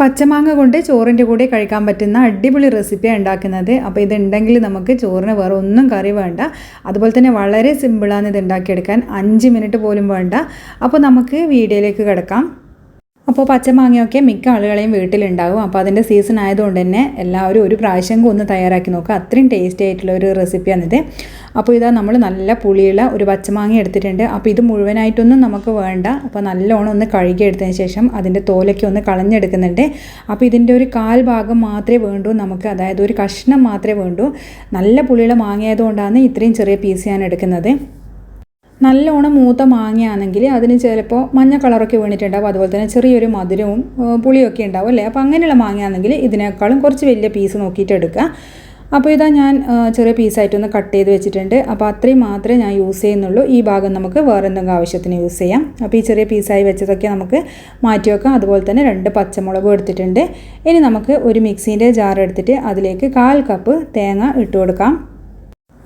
പച്ചമാങ്ങ കൊണ്ട് ചോറിൻ്റെ കൂടെ കഴിക്കാൻ പറ്റുന്ന അടിപൊളി റെസിപ്പിയാണ് ഉണ്ടാക്കുന്നത്. അപ്പോൾ ഇതുണ്ടെങ്കിൽ നമുക്ക് ചോറിന് വേറെ ഒന്നും കറി വേണ്ട. അതുപോലെ തന്നെ വളരെ സിമ്പിളാണ് ഇത് ഉണ്ടാക്കിയെടുക്കാൻ. 5 മിനിറ്റ് പോലും വേണ്ട. അപ്പോൾ നമുക്ക് വീഡിയോയിലേക്ക് കിടക്കാം. അപ്പോൾ പച്ചമാങ്ങയൊക്കെ മിക്ക ആളുകളെയും വീട്ടിലുണ്ടാകും. അപ്പോൾ അതിൻ്റെ സീസൺ ആയതുകൊണ്ട് തന്നെ എല്ലാവരും ഒരു പ്രാവശ്യം ഒന്ന് തയ്യാറാക്കി നോക്കുക. അത്രയും ടേസ്റ്റി ആയിട്ടുള്ള ഒരു റെസിപ്പിയാണിത്. അപ്പോൾ ഇതാ നമ്മൾ നല്ല പുളിയുള്ള ഒരു പച്ചമാങ്ങ എടുത്തിട്ടുണ്ട്. അപ്പോൾ ഇത് മുഴുവനായിട്ടൊന്നും നമുക്ക് വേണ്ട. അപ്പോൾ നല്ലോണം ഒന്ന് കഴുകിയെടുത്തതിന് ശേഷം അതിൻ്റെ തോലൊക്കെ ഒന്ന് കളഞ്ഞെടുക്കുന്നുണ്ട്. അപ്പോൾ ഇതിൻ്റെ ഒരു 1/4 ഭാഗം മാത്രമേ വേണ്ടൂ നമുക്ക്, അതായത് ഒരു കഷ്ണം മാത്രമേ വേണ്ടൂ. നല്ല പുളിയുള്ള മാങ്ങയായതുകൊണ്ടാണ് ഇത്രയും ചെറിയ പീസ് ഞാൻ എടുക്കുന്നത്. നല്ലോണം മൂത്ത മാങ്ങയാണെങ്കിൽ അതിന് ചിലപ്പോൾ മഞ്ഞ കളറൊക്കെ വീണിട്ടുണ്ടാവും. അതുപോലെ തന്നെ ചെറിയൊരു മധുരവും പുളിയൊക്കെ ഉണ്ടാവും അല്ലേ. അപ്പോൾ അങ്ങനെയുള്ള മാങ്ങയാണെങ്കിൽ ഇതിനേക്കാളും കുറച്ച് വലിയ പീസ് നോക്കിയിട്ട് എടുക്കുക. അപ്പോൾ ഇതാ ഞാൻ ചെറിയ പീസായിട്ടൊന്ന് കട്ട് ചെയ്ത് വെച്ചിട്ടുണ്ട്. അപ്പോൾ അത്രയും മാത്രമേ ഞാൻ യൂസ് ചെയ്യുന്നുള്ളൂ. ഈ ഭാഗം നമുക്ക് വേറെ എന്തെങ്കിലും ആവശ്യത്തിന് യൂസ് ചെയ്യാം. അപ്പോൾ ഈ ചെറിയ പീസായി വെച്ചതൊക്കെ നമുക്ക് മാറ്റി വെക്കാം. അതുപോലെ തന്നെ 2 പച്ചമുളകും എടുത്തിട്ടുണ്ട്. ഇനി നമുക്ക് ഒരു മിക്സീൻ്റെ ജാർ എടുത്തിട്ട് അതിലേക്ക് 1/4 കപ്പ് തേങ്ങ ഇട്ട് കൊടുക്കാം.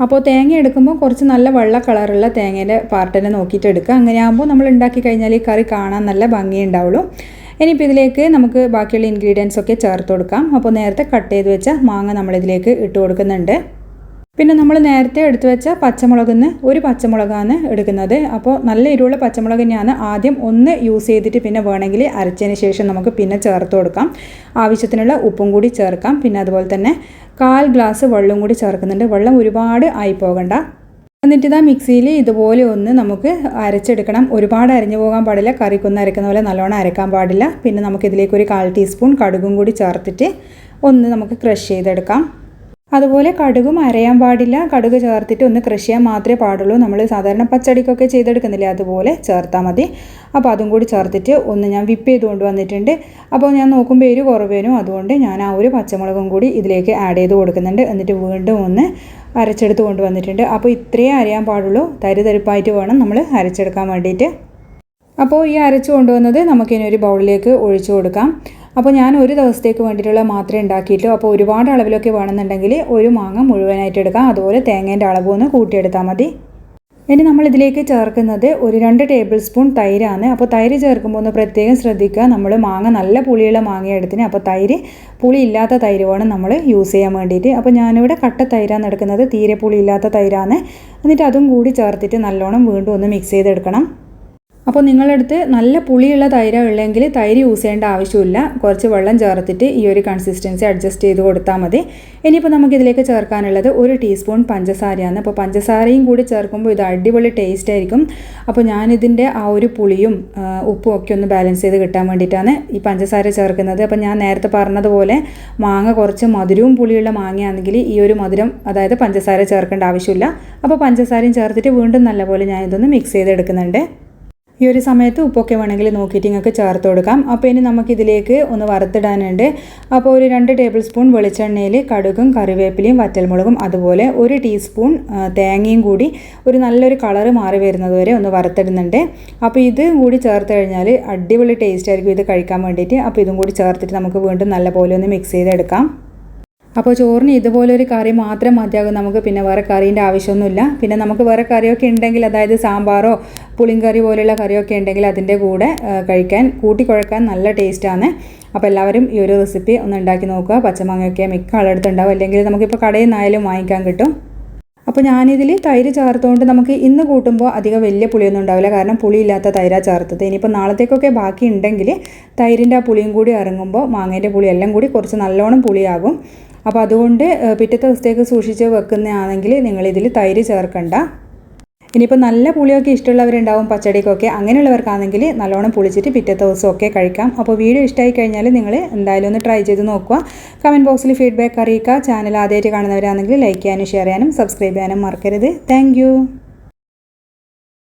അപ്പോൾ തേങ്ങ എടുക്കുമ്പോൾ കുറച്ച് നല്ല വെള്ള കളറുള്ള തേങ്ങേൻ്റെ പാർട്ടിനെ നോക്കിയിട്ട് എടുക്കുക. അങ്ങനെയാകുമ്പോൾ നമ്മൾ ഉണ്ടാക്കി കഴിഞ്ഞാൽ ഈ കറി കാണാൻ നല്ല ഭംഗിയുണ്ടാവുള്ളൂ. ഇനിയിപ്പോൾ ഇതിലേക്ക് നമുക്ക് ബാക്കിയുള്ള ഇൻഗ്രീഡിയൻസ് ഒക്കെ ചേർത്ത് കൊടുക്കാം. അപ്പോൾ നേരത്തെ കട്ട് ചെയ്ത് വെച്ച മാങ്ങ നമ്മളിതിലേക്ക് ഇട്ട് കൊടുക്കുന്നുണ്ട്. പിന്നെ നമ്മൾ നേരത്തെ എടുത്തു വെച്ച പച്ചമുളകിന് ഒരു പച്ചമുളകാണ് എടുക്കുന്നത്. അപ്പോൾ നല്ല എരിവുള്ള പച്ചമുളക് തന്നെയാണ്. ആദ്യം ഒന്ന് യൂസ് ചെയ്തിട്ട് പിന്നെ വേണമെങ്കിൽ അരച്ചതിന് ശേഷം നമുക്ക് പിന്നെ ചേർത്ത് കൊടുക്കാം. ആവശ്യത്തിനുള്ള ഉപ്പും കൂടി ചേർക്കാം. പിന്നെ അതുപോലെ തന്നെ 1/4 ഗ്ലാസ് വെള്ളം കൂടി ചേർക്കുന്നുണ്ട്. വെള്ളം ഒരുപാട് ആയി പോകണ്ട. എന്നിട്ട് ഇതാ മിക്സിയിൽ ഇതുപോലെ ഒന്ന് നമുക്ക് അരച്ചെടുക്കണം. ഒരുപാട് അരഞ്ഞു പോകാൻ പാടില്ല. കറിക്കൊന്ന് അരക്കുന്ന പോലെ നല്ലോണം അരക്കാൻ പാടില്ല. പിന്നെ നമുക്കിതിലേക്ക് ഒരു 1/4 ടീസ്പൂൺ കടുകും കൂടി ചേർത്തിട്ട് ഒന്ന് നമുക്ക് ക്രഷ് ചെയ്തെടുക്കാം. അതുപോലെ കടുകും അരയാൻ പാടില്ല. കടുക് ചേർത്തിട്ട് ഒന്ന് ക്രഷ് ചെയ്യാൻ മാത്രമേ പാടുള്ളൂ. നമ്മൾ സാധാരണ പച്ചടിക്കൊക്കെ ചെയ്തെടുക്കുന്നില്ലേ, അതുപോലെ ചേർത്താൽ മതി. അപ്പോൾ അതും കൂടി ചേർത്തിട്ട് ഒന്ന് ഞാൻ വിപ്പ് ചെയ്ത് കൊണ്ടുവന്നിട്ടുണ്ട്. അപ്പോൾ ഞാൻ നോക്കുമ്പോൾ എരിവ് കുറവേനും, അതുകൊണ്ട് ഞാൻ ആ ഒരു പച്ചമുളകും കൂടി ഇതിലേക്ക് ആഡ് ചെയ്ത് കൊടുക്കുന്നുണ്ട്. എന്നിട്ട് വീണ്ടും ഒന്ന് അരച്ചെടുത്ത് കൊണ്ടുവന്നിട്ടുണ്ട്. അപ്പോൾ ഇത്രയേ അരയാൻ പാടുള്ളൂ. തരിതരിപ്പായിട്ട് വേണം നമ്മൾ അരച്ചെടുക്കാൻ വേണ്ടിയിട്ട്. അപ്പോൾ ഈ അരച്ച് കൊണ്ടുവന്നത് നമുക്കിനി ഒരു ബൗളിലേക്ക് ഒഴിച്ചു കൊടുക്കാം. അപ്പോൾ ഞാൻ ഒരു ദിവസത്തേക്ക് വേണ്ടിയിട്ടുള്ള മാത്രമേ ഉണ്ടാക്കിയിട്ടുള്ളൂ. അപ്പോൾ ഒരുപാട് അളവിലൊക്കെ വേണമെന്നുണ്ടെങ്കിൽ ഒരു മാങ്ങ മുഴുവനായിട്ട് എടുക്കാം. അതുപോലെ തേങ്ങേൻ്റെ അളവ് ഒന്ന് കൂട്ടിയെടുത്താൽ മതി. ഇനി നമ്മളിതിലേക്ക് ചേർക്കുന്നത് ഒരു 2 ടേബിൾ സ്പൂൺ തൈരാണ്. അപ്പോൾ തൈര് ചേർക്കുമ്പോൾ ഒന്ന് പ്രത്യേകം ശ്രദ്ധിക്കുക. നമ്മൾ മാങ്ങ നല്ല പുളിയുള്ള മാങ്ങ എടുത്തിന്. അപ്പോൾ തൈര് പുളി ഇല്ലാത്ത തൈര് വേണം നമ്മൾ യൂസ് ചെയ്യാൻ വേണ്ടിയിട്ട്. അപ്പോൾ ഞാനിവിടെ കട്ട തൈരാണ് എടുക്കുന്നത്. തീരെ പുളി ഇല്ലാത്ത തൈരാണ്. എന്നിട്ട് അതും കൂടി ചേർത്തിട്ട് നല്ലോണം വീണ്ടും ഒന്ന് മിക്സ് ചെയ്തെടുക്കണം. അപ്പോൾ നിങ്ങളടുത്ത് നല്ല പുളിയുള്ള തൈര് ഉള്ളെങ്കിൽ തൈര് യൂസ് ചെയ്യേണ്ട ആവശ്യമില്ല. കുറച്ച് വെള്ളം ചേർത്തിട്ട് ഈ ഒരു കൺസിസ്റ്റൻസി അഡ്ജസ്റ്റ് ചെയ്ത് കൊടുത്താൽ മതി. ഇനിയിപ്പോൾ നമുക്കിതിലേക്ക് ചേർക്കാനുള്ളത് 1 ടീസ്പൂൺ പഞ്ചസാരയാണ്. അപ്പോൾ പഞ്ചസാരയും കൂടി ചേർക്കുമ്പോൾ ഇത് അടിപൊളി ടേസ്റ്റ് ആയിരിക്കും. അപ്പോൾ ഞാനിതിൻ്റെ ആ ഒരു പുളിയും ഉപ്പും ഒക്കെ ഒന്ന് ബാലൻസ് ചെയ്ത് കിട്ടാൻ വേണ്ടിയിട്ടാണ് ഈ പഞ്ചസാര ചേർക്കുന്നത്. അപ്പോൾ ഞാൻ നേരത്തെ പറഞ്ഞതുപോലെ മാങ്ങ കുറച്ച് മധുരവും പുളിയുള്ള മാങ്ങയാണെങ്കിൽ ഈ ഒരു മധുരം, അതായത് പഞ്ചസാര ചേർക്കേണ്ട ആവശ്യമില്ല. അപ്പോൾ പഞ്ചസാരയും ചേർത്തിട്ട് വീണ്ടും നല്ലപോലെ ഞാൻ ഇതൊന്ന് മിക്സ് ചെയ്തെടുക്കുന്നുണ്ട്. ഈ ഒരു സമയത്ത് ഉപ്പൊക്കെ വേണമെങ്കിൽ നോക്കിയിട്ട് നിങ്ങൾക്ക് ചേർത്ത് കൊടുക്കാം. അപ്പോൾ ഇനി നമുക്കിതിലേക്ക് ഒന്ന് വറുത്തിടാനുണ്ട്. അപ്പോൾ ഒരു 2 ടേബിൾ സ്പൂൺ വെളിച്ചെണ്ണയിൽ കടുകും കറിവേപ്പിലയും വറ്റൽമുളകും അതുപോലെ 1 ടീസ്പൂൺ തേങ്ങയും കൂടി ഒരു നല്ലൊരു കളറ് മാറി വരുന്നത് വരെ ഒന്ന് വറുത്തിടുന്നുണ്ട്. അപ്പോൾ ഇത് കൂടി ചേർത്ത് കഴിഞ്ഞാൽ അടിപൊളി ടേസ്റ്റ് ആയിരിക്കും ഇത് കഴിക്കാൻ വേണ്ടിയിട്ട്. അപ്പോൾ ഇതും കൂടി ചേർത്തിട്ട് നമുക്ക് വീണ്ടും നല്ലപോലെ ഒന്ന് മിക്സ് ചെയ്തെടുക്കാം. അപ്പോൾ ചോറിന് ഇതുപോലൊരു കറി മാത്രം മതിയാകും. നമുക്ക് പിന്നെ വേറെ കറീൻ്റെ ആവശ്യമൊന്നുമില്ല. പിന്നെ നമുക്ക് വേറെ കറിയൊക്കെ ഉണ്ടെങ്കിൽ, അതായത് സാമ്പാറോ പുളിങ്കറി പോലെയുള്ള കറിയൊക്കെ ഉണ്ടെങ്കിൽ അതിൻ്റെ കൂടെ കഴിക്കാൻ കൂട്ടിക്കുഴക്കാൻ നല്ല ടേസ്റ്റാണ്. അപ്പോൾ എല്ലാവരും ഈ ഒരു റെസിപ്പി ഒന്ന് ഉണ്ടാക്കി നോക്കുക. പച്ചമാങ്ങയൊക്കെ മിക്ക ആളെടുത്തുണ്ടാവും, അല്ലെങ്കിൽ നമുക്കിപ്പോൾ കടയിൽ നിന്നായാലും വാങ്ങിക്കാൻ കിട്ടും. അപ്പോൾ ഞാനിതിൽ തൈര് ചേർത്തുകൊണ്ട് നമുക്ക് ഇന്ന് കൂട്ടുമ്പോൾ അധികം വലിയ പുളിയൊന്നും ഉണ്ടാവില്ല. കാരണം പുളിയില്ലാത്ത തൈരാണ് ചേർത്തത്. ഇനിയിപ്പോൾ നാളത്തേക്കൊക്കെ ബാക്കി ഉണ്ടെങ്കിൽ തൈരിൻ്റെ ആ പുളിയും കൂടി ഇറങ്ങുമ്പോൾ മാങ്ങേൻ്റെ പുളി എല്ലാം കൂടി കുറച്ച് നല്ലോണം പുളിയാകും. അപ്പോൾ അതുകൊണ്ട് പിറ്റത്തെ ദിവസത്തേക്ക് സൂക്ഷിച്ച് വെക്കുന്നതാണെങ്കിൽ നിങ്ങളിതിൽ തൈര് ചേർക്കണ്ട. ഇനിയിപ്പോൾ നല്ല പുളിയൊക്കെ ഇഷ്ടമുള്ളവരുണ്ടാവും പച്ചടിക്കൊക്കെ. അങ്ങനെയുള്ളവർക്കാണെങ്കിൽ നല്ലോണം പുളിച്ചിട്ട് പിറ്റത്തെ ദിവസമൊക്കെ കഴിക്കാം. അപ്പോൾ വീഡിയോ ഇഷ്ടമായി കഴിഞ്ഞാൽ നിങ്ങൾ എന്തായാലും ഒന്ന് ട്രൈ ചെയ്ത് നോക്കുക. കമൻറ്റ് ബോക്സിൽ ഫീഡ്ബാക്ക് അറിയിക്കുക. ചാനൽ ആദ്യമായിട്ട് കാണുന്നവരാണെങ്കിൽ ലൈക്ക് ചെയ്യാനും ഷെയർ ചെയ്യാനും സബ്സ്ക്രൈബ് ചെയ്യാനും മറക്കരുത്. താങ്ക്